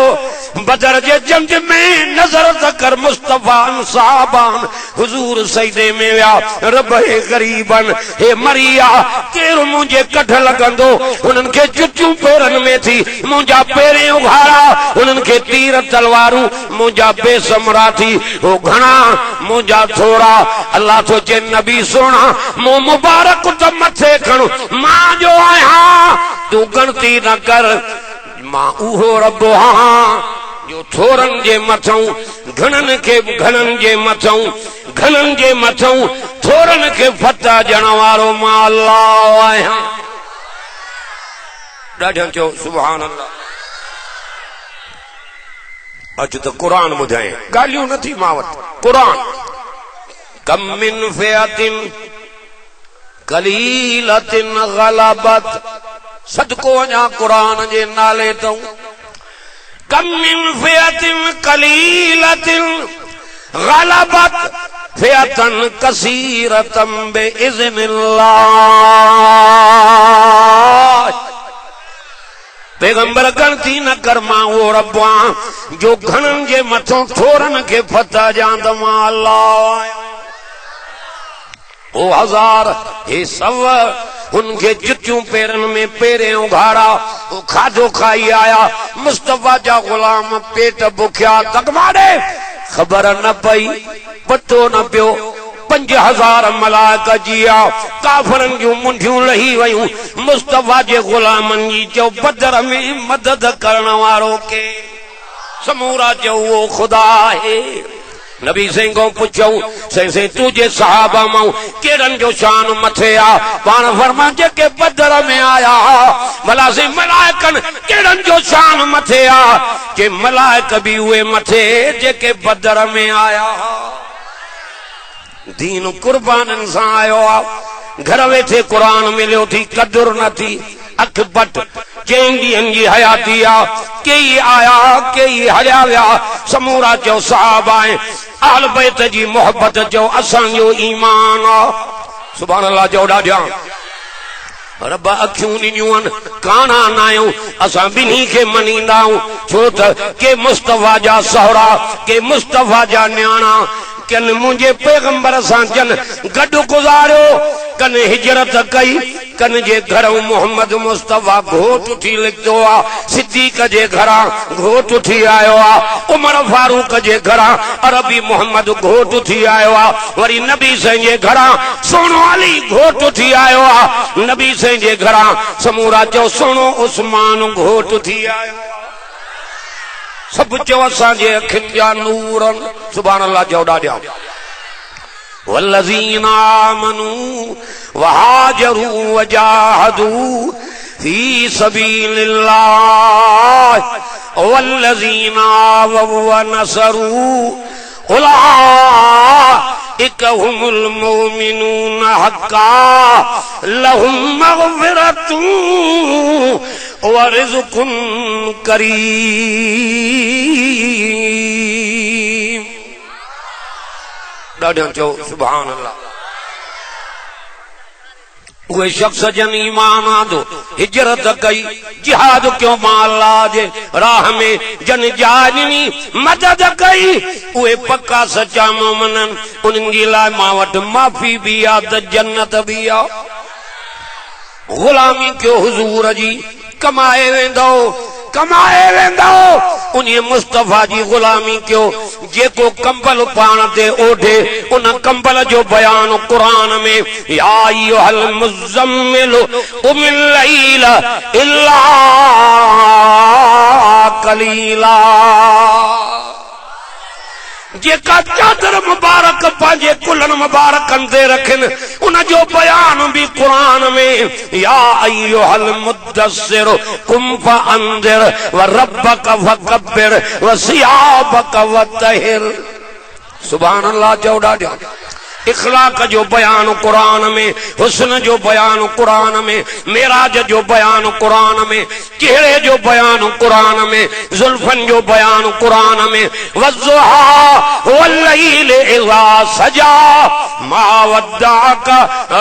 बदर जे जंग में नजर तकर मुस्तफा साहबान हुजूर सजदे में विया रब हे गरीबन हे मरिया केर मुझे कठ लगंदो उन्हनि खे चुचू पेरन में थी मुंहिंजा पेरें उघाड़ा उन्हनि खे तीर तलवारूं मुंहिंजा बेसमरा थी हो घणा मुंहिंजा थोड़ा अल्लाह तो चे नबी सोना मुंह मुबारक त मथे खण मां जो आहियां तू गणती न कर मां उहो रब आहियां जो थोरन जे मथऊं घणन के घणन जे मथऊं घणन जे मथऊं थोरन के फता ॾियण वारो मां अल्लाह आहियां। ॾाढो चओ सुभान अल्लाह। अच तो कुरान ॿुधाए ॻाल्हियूं नथी मां वटि कुरान कम मिन फ़ियतिन कलीलतिन गलबत सदको अञा कुरान जे नाले तऊं कम मिन फ़ियतिन कलीलतिन गलबत फ़ियतन कसीरतम बिइज़्निल्लाह। पैगंबर गणती न कर मां वो रब्बा जो घणन जे मथों थोरन के फता जांद मां अल्लाह ओ हजार हे सव उनके जुतियों पेरन में पेरे उघाड़ा वो खाधो खाई आया मुस्तफा जा गुलाम पेट बुख्या तक मारे खबर न पई पतो न पियो 5000 मलाइक जिया काफरन जूं मुंडियूं लही वयूं मुस्तफा जे गुलामन जी चो बदर में मदद करण वारो के समूरा चो वो खुदा है। नबी सिंह को पुछऊं से तुझे सहाबा मां केरन जो शान मथे आ पाण फरमा जेके बदर में आया भला से मलाइकन केरन जो शान मथे आ के मलाइक भी हुए मथे जेके बदर में आया दीन कुर्बानन सां आयो आ घर वेठे कुरान मिलियो थी कदुर न थी अख बट चईं ॾींहंनि जी हयाती आ कई आया कई हलिया विया समूरा चो साहब आए अहल बैत जी मोहब्बत जो असांजो ईमान आ सुभान अल्लाह जो ॾाढा रब अखियूं ॾिनियूं आहिनि काना न आहियूं असां ॿिन्ही खे मञींदा आहियूं छो त के मुस्तफा जा सहुरा के मुस्तफा जा न्याणा कन मुझे पैगंबर सां जन गॾु गुज़ारियो कन हिजरत कई कन जे घर मोहम्मद मुस्तफा घोट उठी लिखतो आ सिद्दीक जे घरां घोट उठी आयो आ उमर फारूक जे घरां अरबी मोहम्मद घोट उठी आयो आ वरी नबी साईं जे घरां सोनो अली घोट उठी आयो आ नबी साईं जे घरां समूरा चो सोनो उस्मान घोट उठी आयो आ सब चो असांजे अखियुनि जा नूर सुभान अल्लाह जो ॾाढा वल्लज़ीना आमनू वहाजरू वजाहदू फी सबीलिल्लाह वल्लज़ीना वनसरू उलाइका हुमुल मुमिनून हक्का लहुम मग़फ़िरतुन व रिज़्क़ुन करीम। ॾाढो चओ सुभान अल्लाह। उहे शख्स जन ईमान आंदो हिजरत कई जिहाद क्यों माला जे राह में जन जानी मदद कई उहे पक्का सच्चा मोमिन उन्हनि जे लाइ मां वटि माफ़ी भी आ त जन्नत भी आ। गुलामी क्यों हुजूर जी कमाए वेंदो उन मुस्तफा जी गुलामी क्यों जेको कंबल पाण ते ओढ़े उन कंबल जो बयान कुरान में या अय्युहल मुज़म्मिल क़ुमिल लैल इल्ला कलीला। जेका चादर मुबारक पांजे कुलन मुबारक अंदे रखन उन जो बयान भी कुरान में या अय्युहल मुद्दस्सिर कुम फअंदिर व रब्बक फकब्बिर व सियाबक वतहिर। सुभान अल्लाह। चौड़ा इखलाक जो बयान कुरान में, हुस्न जो बयान कुरान में, मेराज जो बयान कुरान में, चेहरे जो बयान कुरान में, जुल्फन जो बयान कुरान में। वज़्ज़ुहा वल्लैल इज़ा सजा मा वद्दअक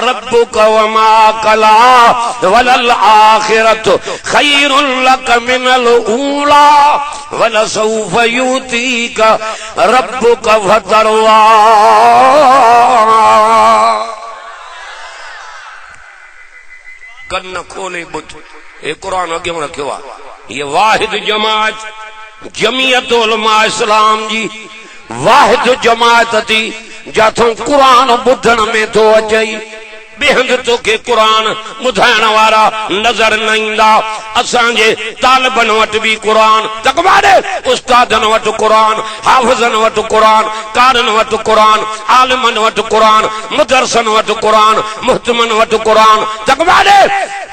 रब्बुक व मा कला वलल आखिरतु खैरुल लक मिनल ऊला वलसौफ युतीक रब्बुक फतरवा। कन्न खोले बुध ए कुरान अगे रखियो आ। ये वाहिद जमात जमीयत उलमा इस्लाम जी वाहिद जमात थी जाथों कुरान बुधण में तो अचई बेहंद तोखे कुरान ॿुधाइण वारा नज़र न ईंदा। असांजे तालिबन वटि भी कुरान तकबारे उस्तादन वटि कुरान हाफ़िज़न वटि कुरान कारन वटि कुरान आलिमन वटि कुरान मुदरसन वटि कुरान मुहतमन वटि कुरान तकबारे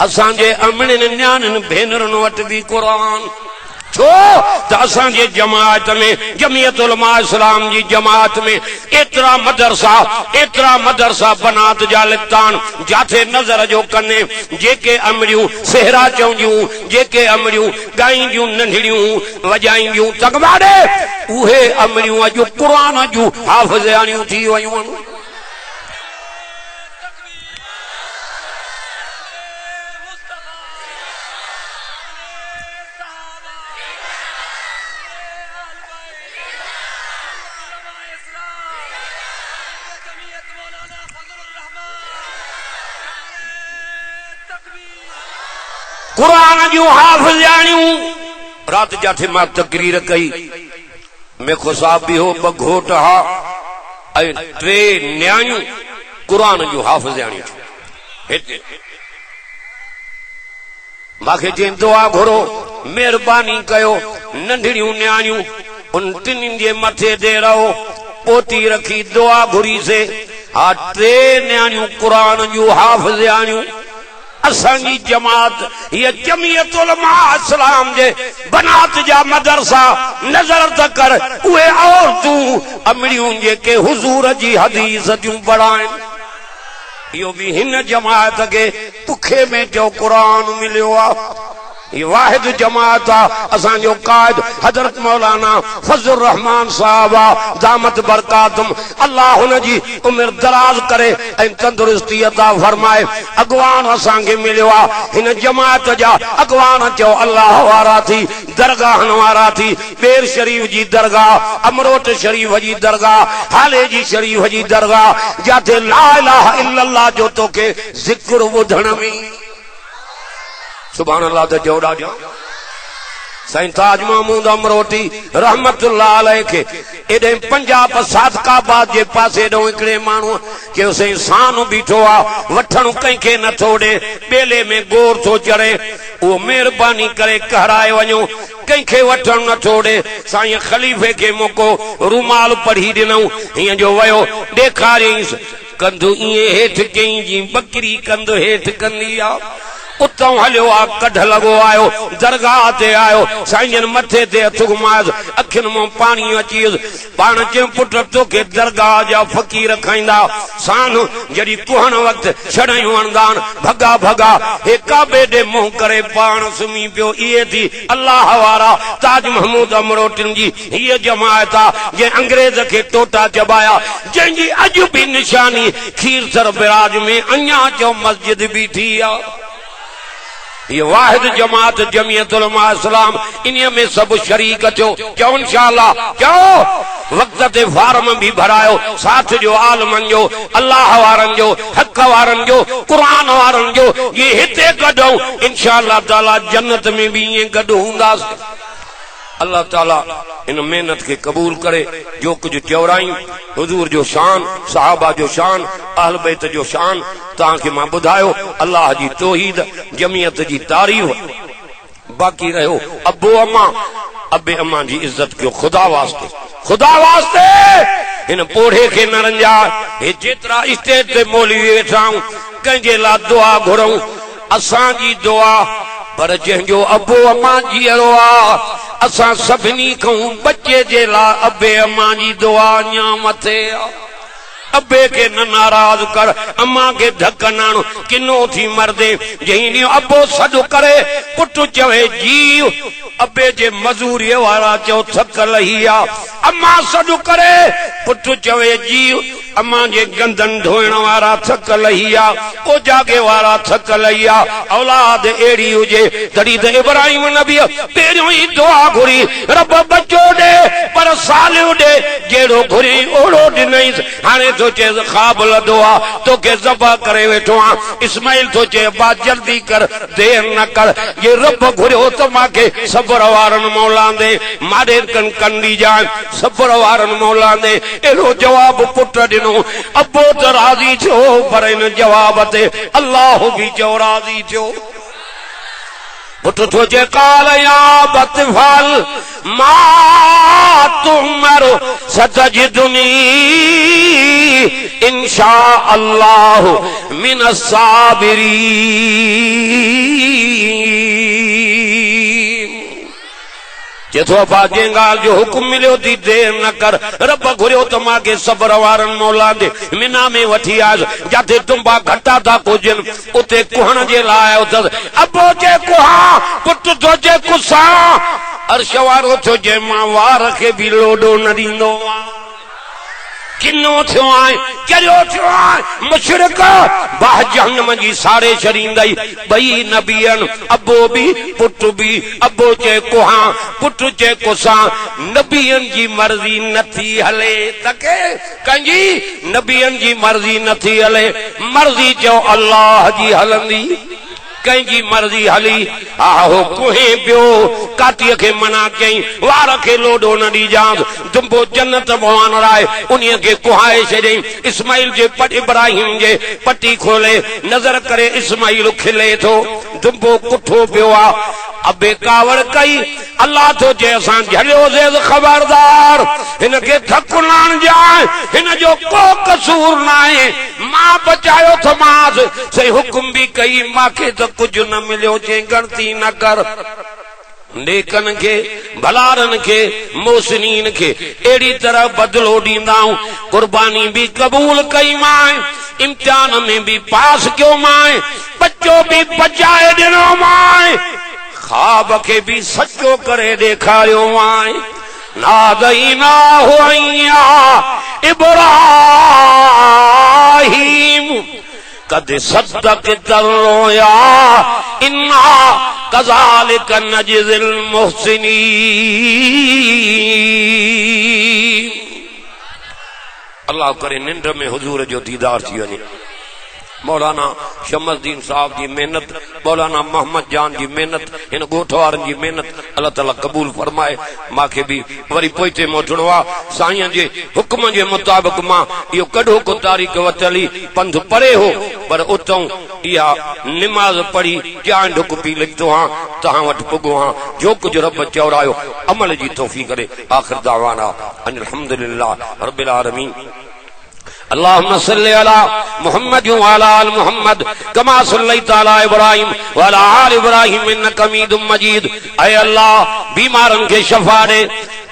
असांजे अमड़िन न्याणिन भेनरुनि वटि भी कुरान। छो त असांजे जमात में जमीयत उलमा इस्लाम जी जमात में एतिरा मदरसा बनात जा लिखतान जाथे नज़र जो कने जेके अमड़ियूं सेहरा चवंदियूं जेके अमड़ियूं ॻाईंदियूं नंढड़ियूं वॼाईंदियूं तकबारे उहे अमड़ियूं अॼु क़ुरान जूं हाफ़िज़ाणियूं थी वयूं आहिनि। कुरान जूं हाफ़िज़ाणियूं रात जाथे मां तकरीर कई मेखो साहब भी हो ब घोट हा ऐं 3 न्याणियूं कुरान जूं हाफ़िज़ाणियूं हिते माखे चई दुआ घुरो मेहरबानी कयो नंढड़ियूं न्याणियूं उन 3 जे मथे दे रहो पोती रखी दुआ घुरी से हा 3 न्याणियूं कुरान जूं हाफ़िज़ाणियूं। असांजी जमात ये जमीयत उलमा इस्लाम जे बनात जा मदरसा नजर त कर उहे औरतूं अमड़ियूं जेके हुजूर जी हदीस जूं पढ़ाइन इहो भी हिन जमात के पुखे में जो कुरान मिलियो आ। ये वाहिद जमात आ। असांजो कायद हजरत मौलाना फजल रहमान साहब दामत बरकातुम अल्लाह हुन जी उम्र दराज करे ऐं तंदुरुस्ती अता फरमाए। अगवान असांखे मिलियो आ हिन जमात जा अगवान चओ अल्लाह वारा थी दरगाहन वारा थी बेर शरीफ जी दरगाह अमरोट शरीफ जी दरगाह हाले जी शरीफ जी दरगाह जाते ला इलाहा इल्लल्लाह जो तोखे जिक्र ॿुधण में सुभान अल्लाह त जोड़ा जो साईं ताज महमूद अमरोटी रहमतुल्लाह अलैह के एडे पंजाब सादकाबाद जे पासे डो एकड़े मानू के साईं सान बीठो आ वठण कंहिंखे न थोड़े बेले में गोर थो चढ़े वो मेहरबानी करे कहराए वञो कंहिंखे वठण न थोड़े साईं खलीफे के मोको रुमाल पढ़ी ॾिनऊं हीअं जो वयो ॾेखारियईंसि कंधु ईअं हेठि कई जी बकरी कंधु हेठि कंदी आ उतों हलियो आ कढ लगो आयो दरगाह ते आयो साईं मथे ते हथ घुमायसि अखियुनि मां पाणी अची वियुसि पाण चयो पुट तोखे दरगाह जा फ़कीर खाईंदा सान जॾहिं कुहण वक़्तु छड़ायूं हणंदान भगा भगा हे काबे ॾे मुंहुं करे पाण सुम्ही पियो इहे थी अल्लाह वारा ताज महमूद अमरोटिन जी हीअ जमायत आहे जंहिं अंग्रेज़ खे टोटा चबाया जंहिंजी अॼु बि निशानी खीरसर बिराज में अञा चओ मस्जिद बीठी आहे ये वाहिद जमात जमियत उलमा इस्लाम इन्हीअ में सब शरीक थियो चओ इंशाअल्लाह चओ वक्त ते फार्म भी भरायो साथ जो आलमन जो अल्लाह वारन जो हक वारन जो कुरान वारन जो ये हिते गडो इंशाअल्लाह ताला जन्नत में भी ये गड हुंदास अल्लाह ताला इन मेहनत के कबूल करे जो कुछ चौराई हुजूर जो शान सहाबा जो शान अहल बैत जो शान ताके मां बुधायो अल्लाह जी तौहीद जमियत जी तारीफ बाकी रहो अब्बो अम्मा अब्बे अम्मा जी इज्जत क्यों खुदा वास्ते इन पोढ़े के न रंजा हे जेतरा स्टेज ते मोली वेठाऊं कंहिंजे ला दुआ घुरऊं असां जी दुआ पर जंहिंजो अब्बो अम्मा जीअरो आ असां सभिनी खां बच्चे जे ला अब्बे अम्मा जी दुआ अञा मथे आ अब्बे के न नाराज कर अम्मा के धक नाण किनो थी मरदे जही अब्बो सॾु करे पुट चवे जीव अब्बे जे मजूरीअ वारा चओ थक लही आ अम्मा सॾु करे पुट चवे जीव अम्मा जे गंदन धोइण वारा थक लही आ कोजागे वारा थक लही आ औलाद एड़ी हुजे तॾहिं त इब्राहिम नबी पहिरियों ई दुआ घुरी रब बच्चो ॾे पर सालियो ॾे जहिड़ो घुरी ओड़ो ॾिनईसि हाणे तो चे ख्वाब लदो आ तोखे ज़बह करे वेठो आ इस्माइल तो चे बा जल्दी कर देर न कर ये रब घुरियो त मांखे सब्र वारन मौला दे मारे कन कंदी जान सब्र वारन मौला दे एड़ो जवाब पुट ॾिनो अब्बो त राज़ी थियो पर इन जवाब ते अल्लाह भी जो राज़ी थियो पुट तो चे काल या बतफल मा तुमर सतजिदुनी इंशा अल्लाह मिन साबिरीन जेतो अबा जंहिं ॻाल्हि जो हुकुम मिलियो थी देर न कर रब घुरियो त मांखे सब्र वारनि मौला दे मिना में वठी आयुसि जिते तुम्बा घटा था कोजनि उते कुहण जे लाइ आयो अथसि अबो जे कुहा पुट थो जे कुसा अर्श वारो थियो जे मां वार खे बि लोॾो न ॾींदो किनो थियो आहे कहिड़ो थियो आहे मुशरिक बाह जहन्नम जी साड़े छॾींदई ॿई नबियन अबो बि पुट बि अबो चे कुहा पुट चे कुसा नबियन जी मर्ज़ी नथी हले तके कंहिंजी नबियन जी मर्ज़ी नथी हले मर्ज़ी चओ अल्लाह जी हलंदी कंहिंजी मर्ज़ी हली आहो कुहे पियो काटीअ खे मना कई वार खे लोॾो न ॾीजांसि दुंबो जन्नत भवान राय उन्हीअ खे कुहाए छॾियईं इस्माइल जे इब्राहिम जे पटी खोले नज़र करे इस्माइल खिले थो दुंबो कुठो पियो आहे अबे कावड़ कई अल्लाह तो जे असां झलियोसीं खबरदार हिन खे थक न आणजांइ हिन जो को कसूर न आहे मां बचायो थमांसि सही हुकुम भी कई मांखे त कुझु न मिलियो चई गणती न कर नेकन के भलारन के मोहसिनीन के एड़ी तरह बदलो ॾींदाऊं कुर्बानी भी कबूल कई माए इम्तिहान में भी पास क्यों माए बच्चो भी बचाए ॾिनो माए ख्वाब के भी सचो करे ॾेखारियो माए नादईना हुआ इब्राहिम कद सद्दक रोया इन्ना कज़ालिक नजज़िल मुहसिनीन अल्लाह करे निंड में हुजूर जो दीदार थी वञे मौलाना शमसदीन साहब जी मेहनत, मौलाना मोहम्मद जान जी मेहनत, इन गोठवार जी मेहनत अल्लाह ताला कबूल फरमाए। मांखे भी वरी पोइते मोटणो आ, साईं जे हुक्म जे मुताबिक मां इहो कढो को तारीख़ वतली पंध परे हो, पर उतों इहा निमाज पढ़ी जान ढुक पी लिखतो हां, तहां वटि पुगो हां। जो कुछ रब चौरायो अमल जी तौफीक करे। आखिर दावाना अल्हम्दुलिल्लाह रब्बिल आलमीन। अल्लाहुम्मा सल्लि अला मुहम्मद व अला आल मुहम्मद कमा सल्लैता अला इब्राहिम व अला आल इब्राहिम इन्नका हमीदुम मजीद। ऐ अल्लाह बीमारन के शफा दे,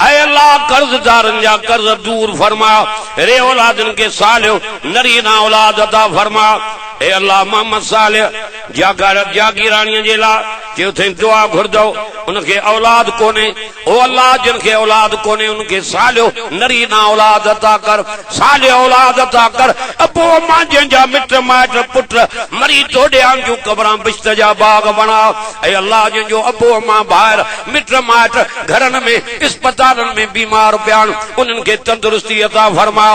ऐ अल्लाह कर्जदारन जा कर्ज दूर फरमा, रे औलादन के सालियो नरीना औलाद अता फरमा। ए अल्लाह मोहम्मद सालिह जागीराणीअ जे लाइ जे थे दुआ घुरदो उनके औलाद कोने, ओ अल्लाह जिनके औलाद कोने उनके सालियो नरीना औलाद अता कर, सालिह औलाद अता कर। अबो अम्मा जंहिंजा मिट माइट पुट मरी तोड़े आंजू कबरां बिश्त जा बाग बना। ऐ अल्लाह जिनजो अबो अम्मा ॿाहिरि मिट माइट घरनि में अस्पतालनि में बीमार पिया उन्हनि खे तंदुरुस्ती अता फरमा।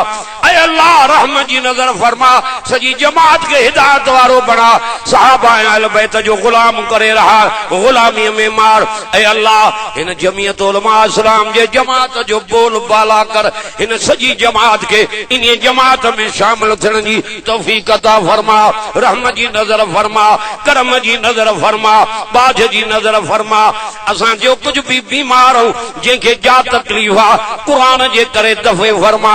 ऐ अल्लाह रहम जी नज़र फरमा, सॼी जमात खे हिदायत वारो बना, सहाबा अहल बैत जो गुलाम करे रहा, गुलामी में मार। ऐ अल्लाह हिन जमीयत उलमा इस्लाम जे जमात जो बोल बाला कर, हिन सॼी जमात के इन जमात में शामिल थियण जी तौफीक अता फरमा। रहम जी नज़र फरमा, करम जी नज़र फरमा, बाझ जी नज़र फरमा। असां जो कुछ भी बीमार हो, जंहिंखे जा तकलीफ़ आ क़ुरान जे करे दफ़े फरमा।